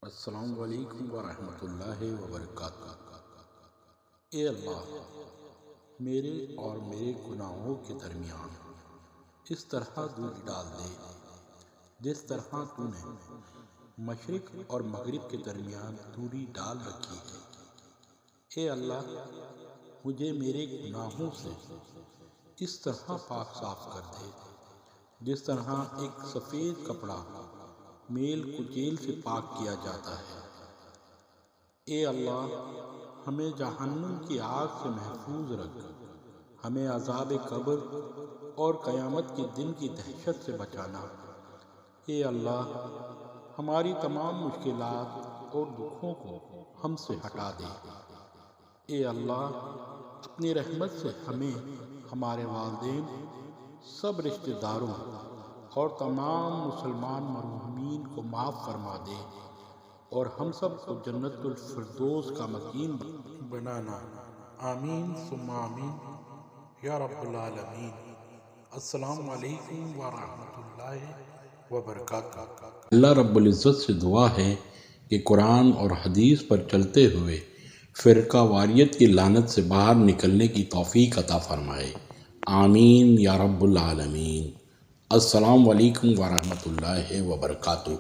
السلام علیکم ورحمۃ اللہ وبرکاتہ۔ اے اللہ، میرے اور میرے گناہوں کے درمیان اس طرح دوری ڈال دے جس طرح تو نے مشرق اور مغرب کے درمیان دوری ڈال رکھی ہے۔ اے اللہ، مجھے میرے گناہوں سے اس طرح پاک صاف کر دے جس طرح ایک سفید کپڑا میل کچیل سے پاک کیا جاتا ہے۔ اے اللہ، ہمیں جہنم کی آگ سے محفوظ رکھ، ہمیں عذاب قبر اور قیامت کے دن کی دہشت سے بچانا۔ اے اللہ، ہماری تمام مشکلات اور دکھوں کو ہم سے ہٹا دے۔ اے اللہ، اپنی رحمت سے ہمیں، ہمارے والدین، سب رشتہ داروں اور تمام مسلمان مرحومین کو معاف فرما دے اور ہم سب کو جنت الفردوس کا مقیم بنانا۔ آمین ثم آمین یا رب العالمین۔ السلام علیکم ورحمۃ اللہ وبرکاتہ۔ اللہ رب العزت سے دعا ہے کہ قرآن اور حدیث پر چلتے ہوئے فرقہ واریت کی لعنت سے باہر نکلنے کی توفیق عطا فرمائے۔ آمین یا رب العالمین۔ السلام علیکم ورحمۃ اللہ وبرکاتہ۔